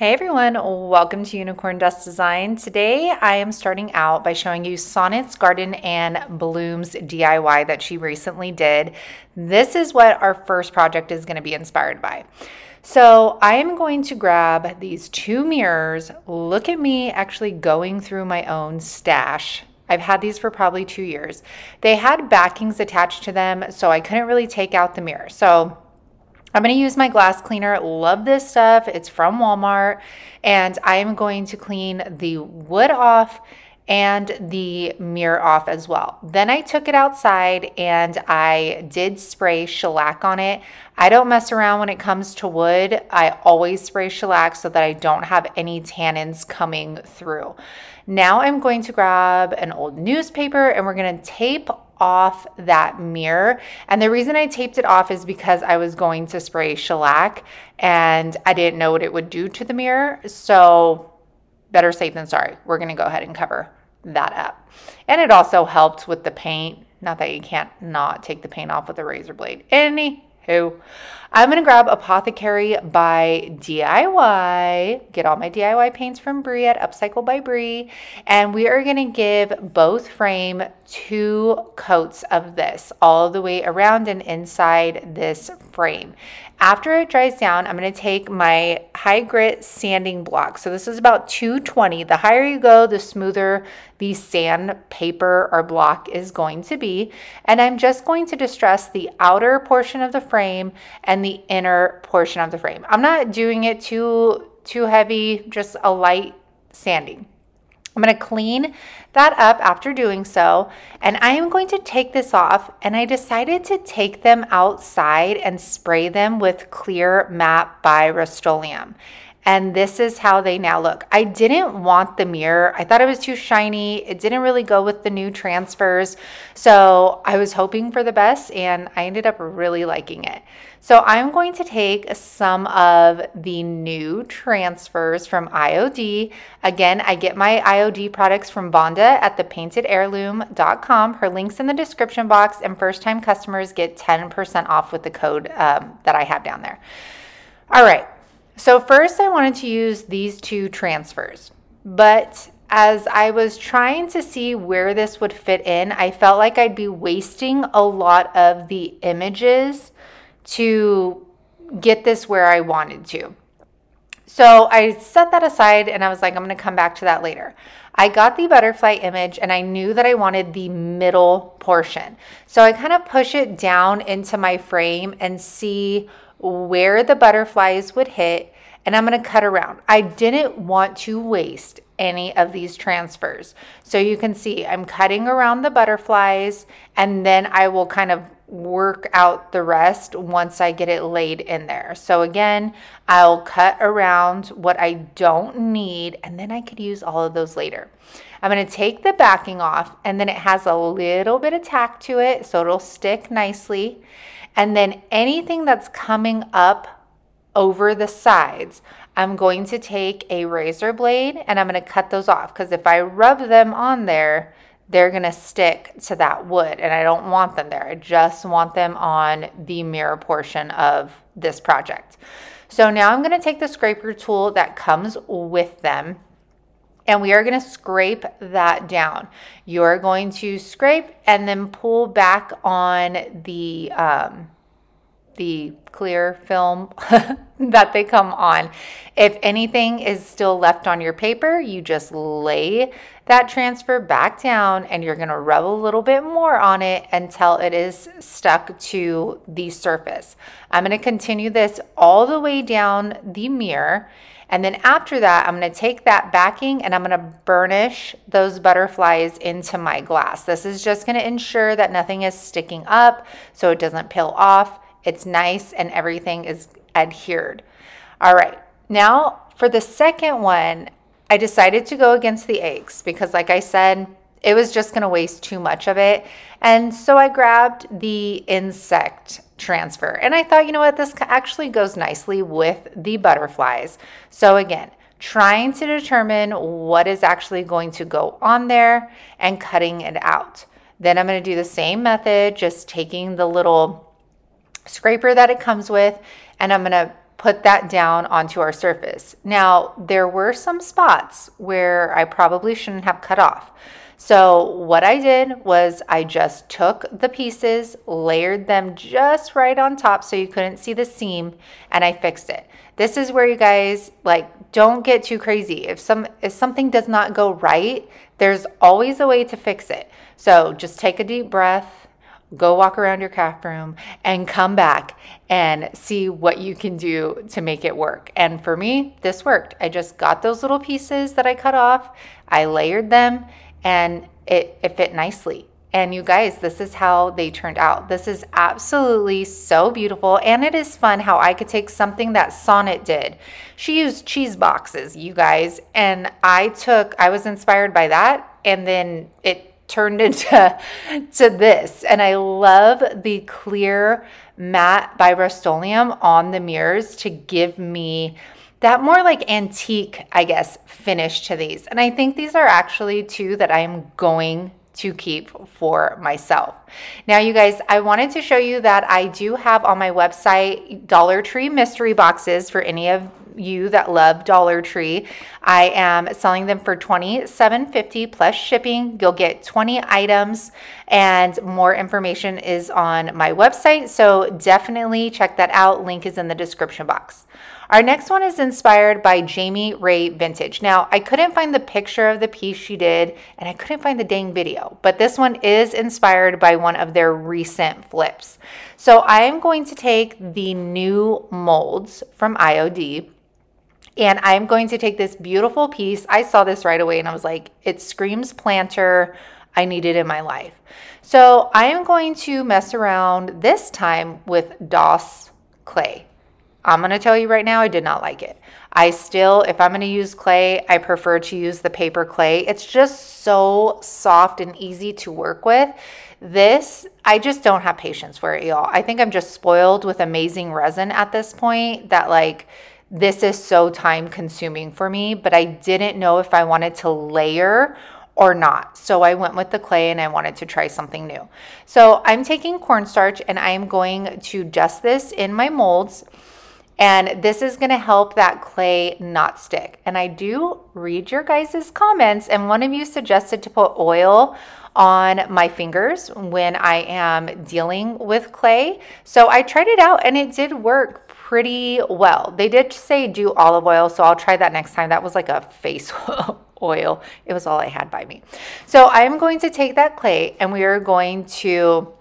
Hey everyone, welcome to Unicorn Dust Design. Today I am starting out by showing you Sonnet's Garden and Blooms DIY that she recently did. This is what our first project is going to be inspired by. So I am going to grab these two mirrors. Look at me actually going through my own stash. I've had these for probably 2 years. They had backings attached to them, so I couldn't really take out the mirror. So I'm going to use my glass cleaner. Love this stuff. It's from Walmart. And I am going to clean the wood off and the mirror off as well. Then I took it outside and I did spray shellac on it. I don't mess around when it comes to wood. I always spray shellac so that I don't have any tannins coming through. Now I'm going to grab an old newspaper and we're going to tape off that mirror. And the reason I taped it off is because I was going to spray shellac and I didn't know what it would do to the mirror. So better safe than sorry. We're going to go ahead and cover that up. And it also helped with the paint. Not that you can't not take the paint off with a razor blade. Anywho, I'm going to grab Apothecary by DIY. Get all my DIY paints from Brie at Upcycle by Brie. And we are going to give both frame 2 coats of this all the way around and inside this frame. After it dries down, I'm going to take my high grit sanding block. So this is about 220. The higher you go, the smoother the sandpaper or block is going to be. And I'm just going to distress the outer portion of the frame and the inner portion of the frame. I'm not doing it too heavy, just a light sanding. I'm going to clean that up after doing so, and I am going to take this off, and I decided to take them outside and spray them with Clear Matte by Rust-Oleum. And this is how they now look. I didn't want the mirror. I thought it was too shiny. It didn't really go with the new transfers. So I was hoping for the best and I ended up really liking it. So I'm going to take some of the new transfers from IOD. Again, I get my IOD products from Vonda at thepaintedheirloom.com. Her link's in the description box, and first-time customers get 10% off with the code that I have down there. All right. So first I wanted to use these 2 transfers, but as I was trying to see where this would fit in, I felt like I'd be wasting a lot of the images to get this where I wanted to. So I set that aside and I was like, I'm going to come back to that later. I got the butterfly image and I knew that I wanted the middle portion. So I kind of push it down into my frame and see where the butterflies would hit, and I'm going to cut around. I didn't want to waste any of these transfers. So you can see I'm cutting around the butterflies, and then I will kind of work out the rest once I get it laid in there. So again, I'll cut around what I don't need, and then I could use all of those later. I'm going to take the backing off, and then it has a little bit of tack to it, so it'll stick nicely. And then anything that's coming up over the sides, I'm going to take a razor blade and I'm going to cut those off, because if I rub them on there, they're going to stick to that wood and I don't want them there. I just want them on the mirror portion of this project. So now I'm going to take the scraper tool that comes with them, and we are going to scrape that down. You're going to scrape and then pull back on the clear film that they come on. If anything is still left on your paper, you just lay that transfer back down and you're going to rub a little bit more on it until it is stuck to the surface. I'm going to continue this all the way down the mirror. And then after that, I'm going to take that backing and I'm going to burnish those butterflies into my glass. This is just going to ensure that nothing is sticking up so it doesn't peel off. It's nice and everything is adhered. All right, now for the second one, I decided to go against the eggs because, like I said, it was just going to waste too much of it. And so I grabbed the insect transfer. And I thought, you know what, this actually goes nicely with the butterflies. So again, trying to determine what is actually going to go on there and cutting it out. Then I'm going to do the same method, just taking the little scraper that it comes with, and I'm going to put that down onto our surface. Now, there were some spots where I probably shouldn't have cut off. So what I did was I just took the pieces, layered them just right on top so you couldn't see the seam, and I fixed it. This is where you guys, like, don't get too crazy. If something does not go right, there's always a way to fix it. So just take a deep breath, go walk around your craft room, and come back and see what you can do to make it work. And for me, this worked. I just got those little pieces that I cut off, I layered them, and it fit nicely. And you guys, this is how they turned out. This is absolutely so beautiful. And it is fun how I could take something that Sonnet did. She used cheese boxes, you guys. And I was inspired by that. And then it turned into this. And I love the clear matte by Rust-Oleum on the mirrors to give me that more like antique, I guess, finish to these. And I think these are actually two that I am going to keep for myself. Now, you guys, I wanted to show you that I do have on my website Dollar Tree mystery boxes for any of you that love Dollar Tree. I am selling them for $27.50 plus shipping. You'll get 20 items, and more information is on my website. So definitely check that out. Link is in the description box. Our next one is inspired by JAMI Ray Vintage. Now, I couldn't find the picture of the piece she did, and I couldn't find the dang video, but this one is inspired by one of their recent flips. So I am going to take the new molds from IOD, and I'm going to take this beautiful piece. I saw this right away, and I was like, it screams planter. I need it in my life. So I am going to mess around this time with DOS clay. I'm going to tell you right now, I did not like it. If I'm going to use clay, I prefer to use the paper clay. It's just so soft and easy to work with. This, I just don't have patience for it, y'all. I think I'm just spoiled with amazing resin at this point that, like, this is so time consuming for me, but I didn't know if I wanted to layer or not. So I went with the clay and I wanted to try something new. So I'm taking cornstarch and I'm going to dust this in my molds. And this is going to help that clay not stick. And I do read your guys' comments, and one of you suggested to put oil on my fingers when I am dealing with clay. So I tried it out and it did work pretty well. They did say do olive oil, so I'll try that next time. That was like a face oil. It was all I had by me. So I'm going to take that clay and we are going to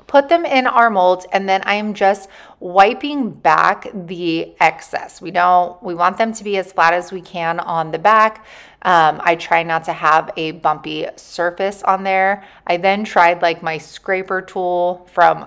put them in our molds, and then I am just wiping back the excess. We want them to be as flat as we can on the back. I try not to have a bumpy surface on there. I then tried like my scraper tool from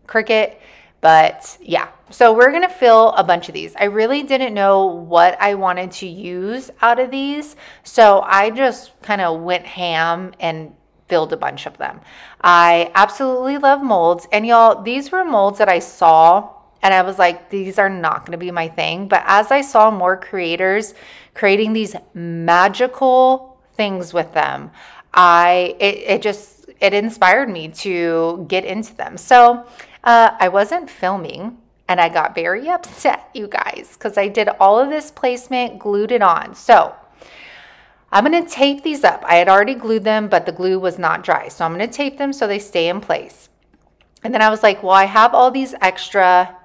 Cricut, but yeah. So we're gonna fill a bunch of these. I really didn't know what I wanted to use out of these, so I just kind of went ham and filled a bunch of them. I absolutely love molds, and y'all, these were molds that I saw and I was like, these are not going to be my thing. But as I saw more creators creating these magical things with them, it inspired me to get into them. So I wasn't filming and I got very upset, you guys, because I did all of this placement, glued it on. So I'm going to tape these up. I had already glued them, but the glue was not dry. So I'm going to tape them so they stay in place. And then I was like, well, I have all these extra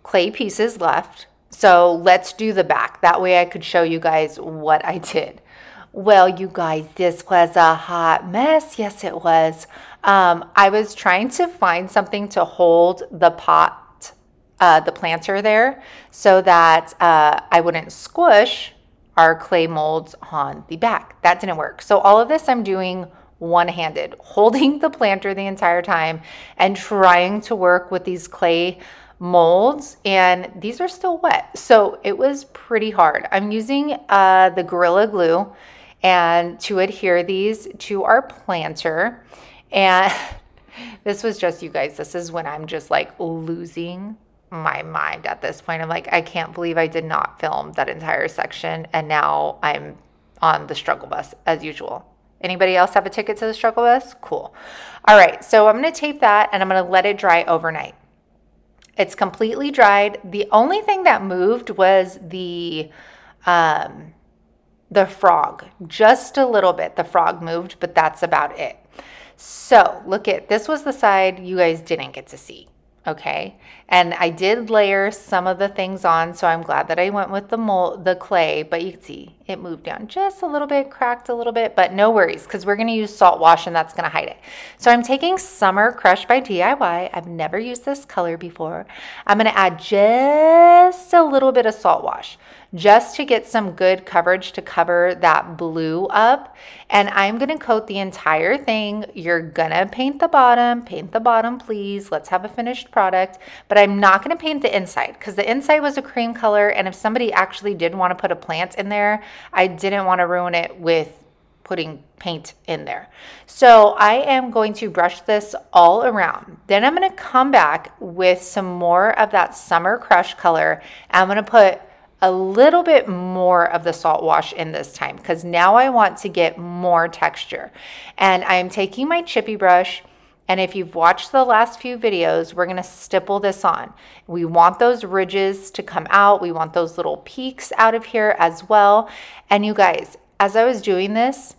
clay pieces left, so let's do the back. That way I could show you guys what I did. Well, you guys, this was a hot mess. Yes, it was. I was trying to find something to hold the pot, the planter there, so that I wouldn't squish our clay molds on the back. That didn't work. So all of this I'm doing one-handed, holding the planter the entire time and trying to work with these clay molds, and these are still wet. So it was pretty hard. I'm using the Gorilla Glue and to adhere these to our planter. And this was just, you guys, this is when I'm just like losing my mind at this point. I'm like, I can't believe I did not film that entire section, and now I'm on the struggle bus as usual. Anybody else have a ticket to the struggle bus? Cool. All right, so I'm going to tape that and I'm going to let it dry overnight. It's completely dried. The only thing that moved was the frog, just a little bit. The frog moved, but that's about it. So look at, this was the side you guys didn't get to see. Okay, and I did layer some of the things on, so I'm glad that I went with the clay, but you can see it moved down just a little bit, cracked a little bit, but no worries, because we're going to use salt wash and that's going to hide it. So I'm taking Summer Crush by DIY. I've never used this color before. I'm going to add just a little bit of salt wash, just to get some good coverage to cover that blue up. And I'm going to coat the entire thing. You're going to paint the bottom, please. Let's have a finished product. But I'm not going to paint the inside, because the inside was a cream color. And if somebody actually did want to put a plant in there, I didn't want to ruin it with putting paint in there. So I am going to brush this all around. Then I'm going to come back with some more of that Summer Crush color. I'm going to put a little bit more of the salt wash in this time, because now I want to get more texture. And I'm taking my chippy brush, and if you've watched the last few videos, we're going to stipple this on. We want those ridges to come out. We want those little peaks out of here as well. And you guys, as I was doing this,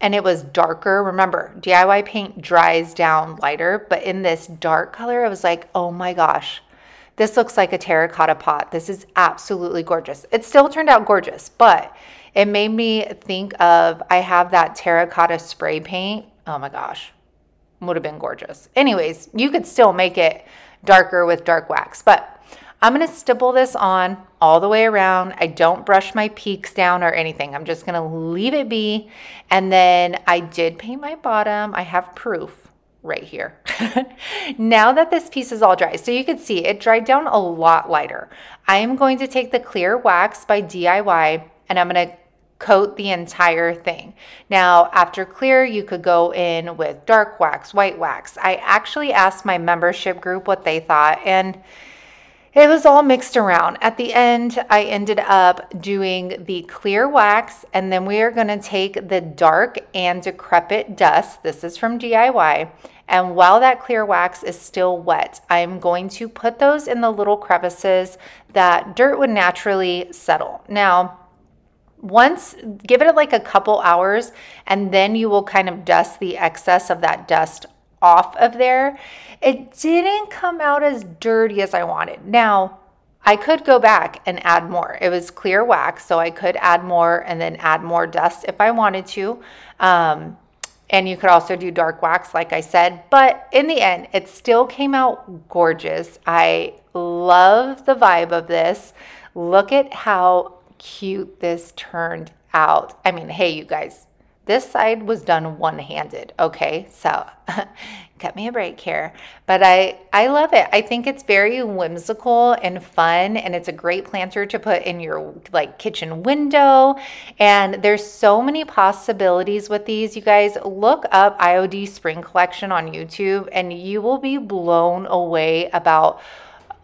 and it was darker, remember, DIY paint dries down lighter, but in this dark color, I was like, oh my gosh, this looks like a terracotta pot. This is absolutely gorgeous. It still turned out gorgeous, but it made me think of, I have that terracotta spray paint. Oh my gosh, would have been gorgeous. Anyways, you could still make it darker with dark wax, but I'm going to stipple this on all the way around. I don't brush my peaks down or anything. I'm just going to leave it be. And then I did paint my bottom. I have proof right here. Now that this piece is all dry, so you can see it dried down a lot lighter. I am going to take the clear wax by DIY, and I'm going to coat the entire thing. Now, after clear, you could go in with dark wax, white wax. I actually asked my membership group what they thought, and it was all mixed around. At the end, I ended up doing the clear wax, and then we are going to take the dark and decrepit dust. This is from DIY. And while that clear wax is still wet, I'm going to put those in the little crevices that dirt would naturally settle. Now, give it like a couple hours, and then you will kind of dust the excess of that dust off of there. It didn't come out as dirty as I wanted. Now, I could go back and add more. It was clear wax, so I could add more and then add more dust if I wanted to. And you could also do dark wax, like I said. But in the end, it still came out gorgeous. I love the vibe of this. Look at how cute this turned out. I mean, hey, you guys, this side was done one-handed, okay? So cut me a break here. But I love it. I think it's very whimsical and fun, and it's a great planter to put in your like kitchen window. And there's so many possibilities with these. You guys, look up IOD Spring collection on YouTube, and you will be blown away about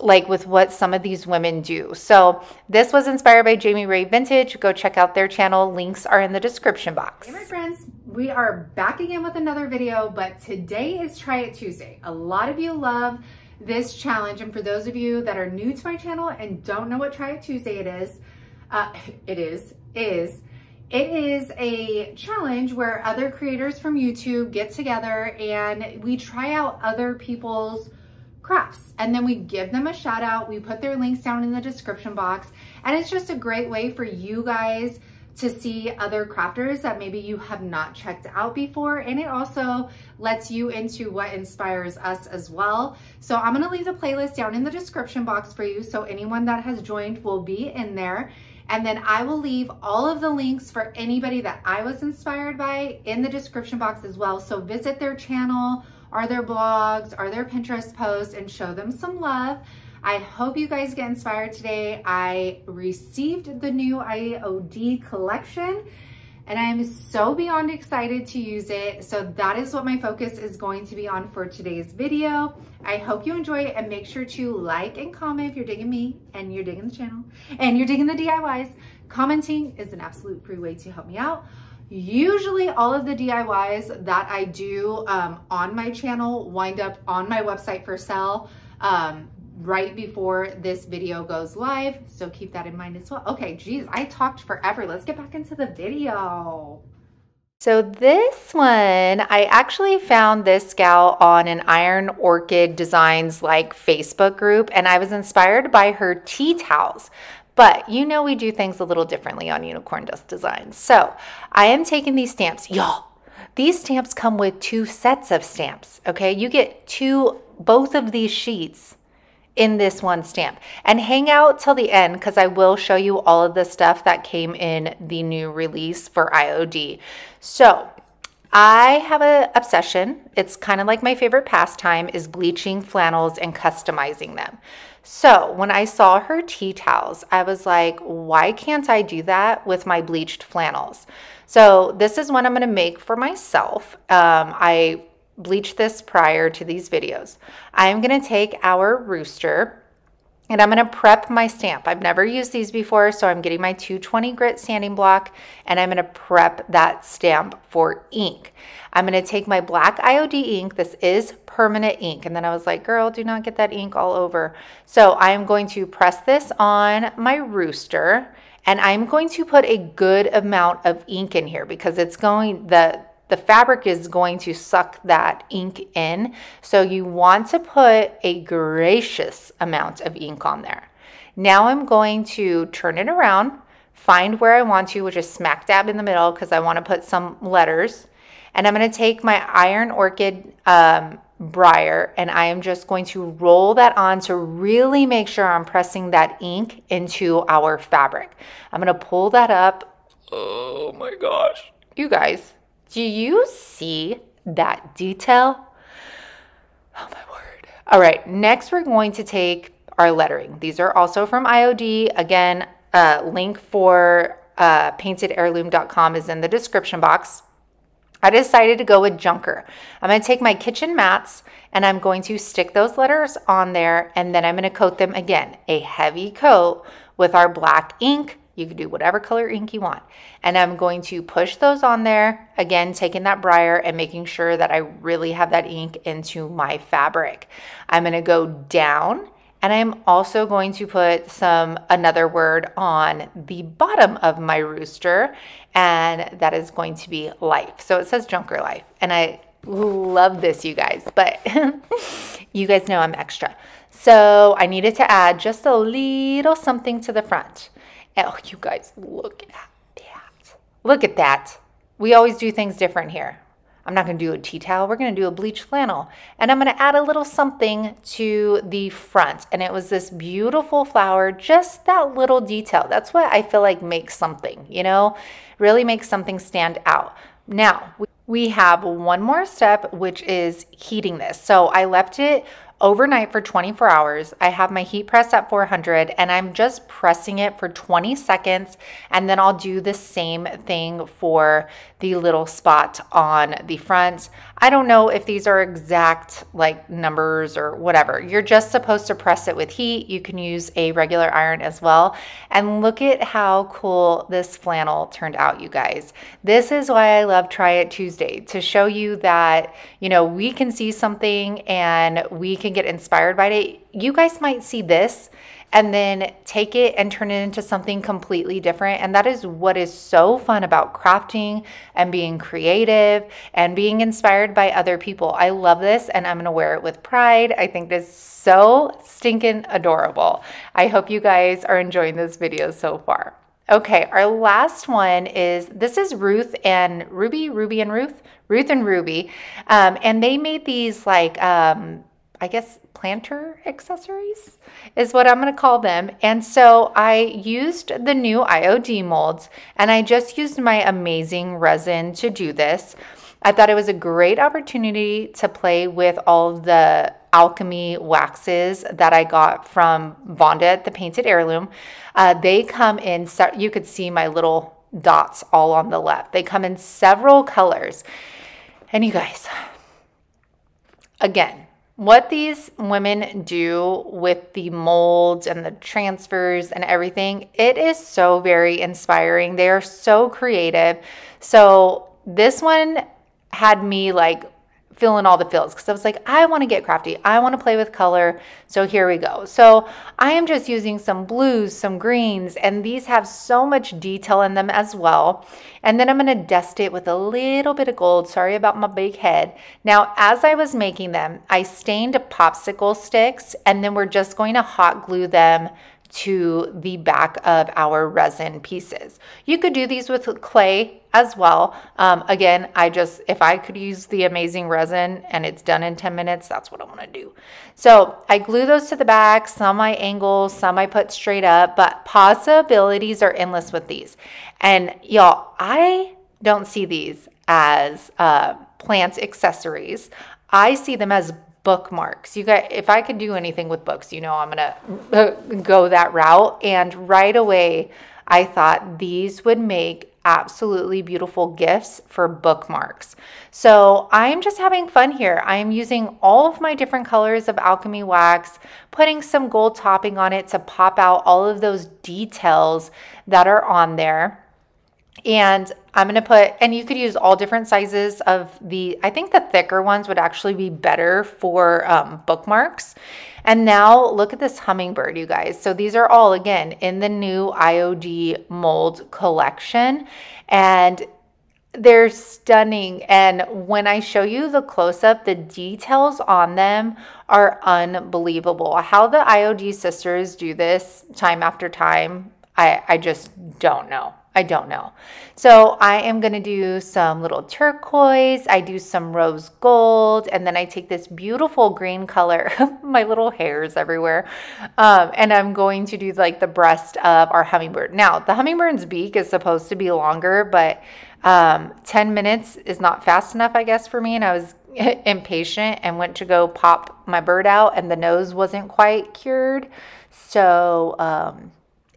like with what some of these women do. So this was inspired by JAMI Ray Vintage. Go check out their channel. Links are in the description box. Hey my friends, we are back again with another video, but today is Try It Tuesday. A lot of you love this challenge, and for those of you that are new to my channel and don't know what Try It Tuesday it is a challenge where other creators from YouTube get together and we try out other people's crafts, and then we give them a shout out. We put their links down in the description box, and it's just a great way for you guys to see other crafters that maybe you have not checked out before, and it also lets you into what inspires us as well. So I'm gonna leave the playlist down in the description box for you, so anyone that has joined will be in there. And then I will leave all of the links for anybody that I was inspired by in the description box as well. So visit their channel, or their blogs, or their Pinterest posts, and show them some love. I hope you guys get inspired today. I received the new IOD collection, and I am so beyond excited to use it. So that is what my focus is going to be on for today's video. I hope you enjoy it, and make sure to like and comment if you're digging me and you're digging the channel and you're digging the DIYs. Commenting is an absolute free way to help me out. Usually all of the DIYs that I do on my channel wind up on my website for sale. right before this video goes live. So keep that in mind as well. Okay, geez, I talked forever. Let's get back into the video. So this one, I actually found this gal on an Iron Orchid Designs like Facebook group, and I was inspired by her tea towels. But you know we do things a little differently on Unicorn Dust Designs. So I am taking these stamps. Y'all, these stamps come with 2 sets of stamps, okay? You get both of these sheets in this one stamp. And hang out till the end because I will show you all of the stuff that came in the new release for IOD. So I have an obsession. It's kind of like my favorite pastime is bleaching flannels and customizing them. So when I saw her tea towels, I was like, why can't I do that with my bleached flannels? So this is one I'm going to make for myself. I bleached this prior to these videos. I'm going to take our rooster and I'm going to prep my stamp. I've never used these before, so I'm getting my 220 grit sanding block and I'm going to prep that stamp for ink. I'm going to take my black IOD ink. This is permanent ink. And then I was like, girl, do not get that ink all over. So I'm going to press this on my rooster and I'm going to put a good amount of ink in here because it's going, the fabric is going to suck that ink in. So you want to put a gracious amount of ink on there. Now I'm going to turn it around, find where I want to, which is smack dab in the middle because I want to put some letters. And I'm going to take my Iron Orchid briar and I am just going to roll that on to really make sure I'm pressing that ink into our fabric. I'm going to pull that up. Oh my gosh. You guys. Do you see that detail? Oh my word. All right, next we're going to take our lettering. These are also from IOD. Again, link for paintedheirloom.com is in the description box. I decided to go with Junker. I'm going to take my kitchen mats and I'm going to stick those letters on there and then I'm going to coat them again, a heavy coat with our black ink. You can do whatever color ink you want. And I'm going to push those on there, again, taking that briar and making sure that I really have that ink into my fabric. I'm gonna go down and I'm also going to put another word on the bottom of my rooster and that is going to be life. So it says Junker Life and I love this, you guys, but you guys know I'm extra. So I needed to add just a little something to the front. Oh, you guys, look at that. Look at that. We always do things different here. I'm not going to do a tea towel. We're going to do a bleached flannel. And I'm going to add a little something to the front. And it was this beautiful flower, just that little detail. That's what I feel like makes something, you know, really makes something stand out. Now, we have one more step, which is heating this. So I left it overnight for 24 hours. I have my heat press at 400 and I'm just pressing it for 20 seconds and then I'll do the same thing for the little spot on the front. I don't know if these are exact like numbers or whatever. You're just supposed to press it with heat. You can use a regular iron as well. And look at how cool this flannel turned out, you guys. This is why I love Try It Tuesday, to show you that, you know, we can see something and we can get inspired by it. You guys might see this and then take it and turn it into something completely different. And that is what is so fun about crafting and being creative and being inspired by other people. I love this and I'm gonna wear it with pride. I think this is so stinking adorable. I hope you guys are enjoying this video so far. Okay, our last one is, this is Ruth and Ruby, Ruby and Ruth, Ruth and Ruby. And they made these like, I guess planter accessories is what I'm going to call them. And so I used the new IOD molds and I just used my amazing resin to do this. I thought it was a great opportunity to play with all of the alchemy waxes that I got from Vonda at the Painted Heirloom. They come in, you could see my little dots all on the left. They come in several colors. And you guys, again, what these women do with the molds and the transfers and everything, it is so very inspiring. They are so creative. So this one had me like fill in all the fills because I was like, I want to get crafty. I want to play with color. So here we go. So I am just using some blues, some greens, and these have so much detail in them as well. And then I'm going to dust it with a little bit of gold. Sorry about my big head. Now, as I was making them, I stained popsicle sticks, and then we're just going to hot glue them to the back of our resin pieces. You could do these with clay as well. Again, if I could use the amazing resin and it's done in 10 minutes, that's what I want to do. So I glue those to the back. Some I angle, some I put straight up, but possibilities are endless with these. And y'all, I don't see these as plant accessories. I see them as bookmarks. You guys, if I could do anything with books, you know, I'm gonna go that route. And right away, I thought these would make absolutely beautiful gifts for bookmarks. So I'm just having fun here. I am using all of my different colors of alchemy wax, putting some gold topping on it to pop out all of those details that are on there. And I'm going to put, and you could use all different sizes of I think the thicker ones would actually be better for bookmarks. And now look at this hummingbird, you guys. So these are all, again, in the new IOD mold collection. And they're stunning. And when I show you the close-up, the details on them are unbelievable. How the IOD sisters do this time after time, I just don't know. I don't know. So I am going to do some little turquoise. I do some rose gold. And then I take this beautiful green color. My little hairs everywhere. And I'm going to do like the breast of our hummingbird. Now, the hummingbird's beak is supposed to be longer, but 10 minutes is not fast enough, I guess, for me. And I was impatient and went to go pop my bird out, and the nose wasn't quite cured. So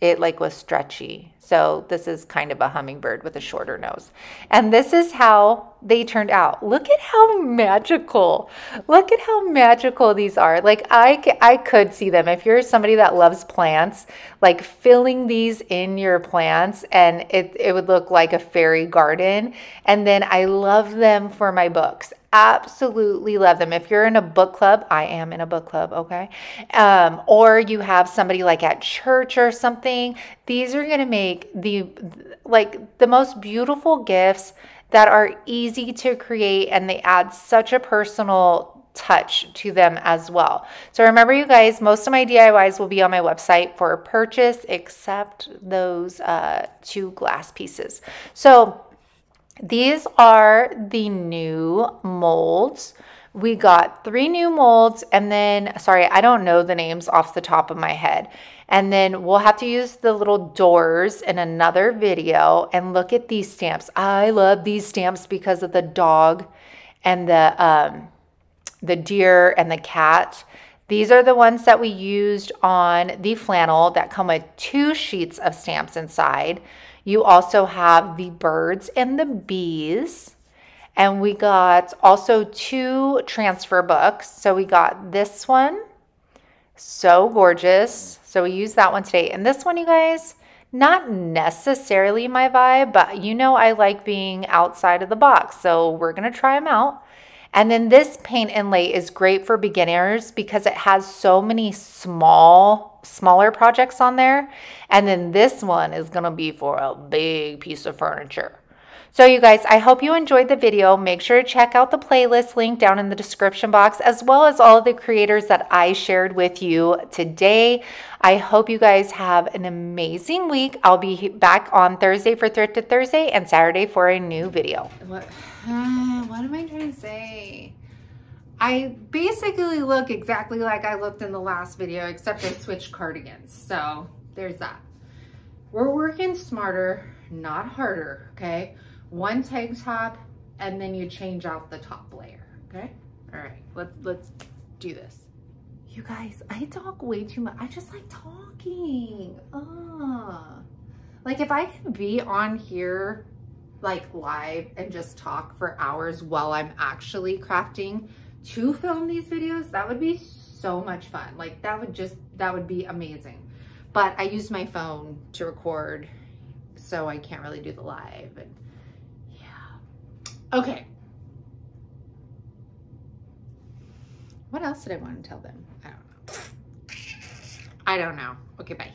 it like was stretchy. So this is kind of a hummingbird with a shorter nose. And this is how they turned out. Look at how magical. Look at how magical these are. Like I could see them. If you're somebody that loves plants, like filling these in your plants, and it would look like a fairy garden. And then I love them for my books. Absolutely love them. If you're in a book club, I am in a book club, okay? Or you have somebody like at church or something, these are going to make the most beautiful gifts that are easy to create, and they add such a personal touch to them as well. So remember, you guys, most of my DIYs will be on my website for purchase, except those 2 glass pieces. So these are the new molds. We got 3 new molds, and then, sorry, I don't know the names off the top of my head. And then we'll have to use the little doors in another video. And look at these stamps. I love these stamps because of the dog and the deer and the cat. These are the ones that we used on the flannel that come with 2 sheets of stamps inside. You also have the birds and the bees. And we got also 2 transfer books. So we got this one. So gorgeous. So we used that one today. And this one, you guys, not necessarily my vibe, but you know I like being outside of the box. So we're going to try them out. And then this paint inlay is great for beginners because it has so many smaller projects on there. And then this one is going to be for a big piece of furniture. So you guys, I hope you enjoyed the video. Make sure to check out the playlist link down in the description box, as well as all of the creators that I shared with you today. I hope you guys have an amazing week. I'll be back on Thursday for Thrifted Thursday and Saturday for a new video. What am I trying to say? I basically look exactly like I looked in the last video, except I switched cardigans. So there's that. We're working smarter, not harder, okay? 1 tank top, and then you change out the top layer, okay? All right, let's do this. You guys, I talk way too much. I just like talking. Like if I could be on here like live and just talk for hours while I'm actually crafting to film these videos, that would be so much fun. Like that would be amazing. But I use my phone to record, so I can't really do the live. And yeah. Okay. What else did I want to tell them? I don't know. Okay, bye.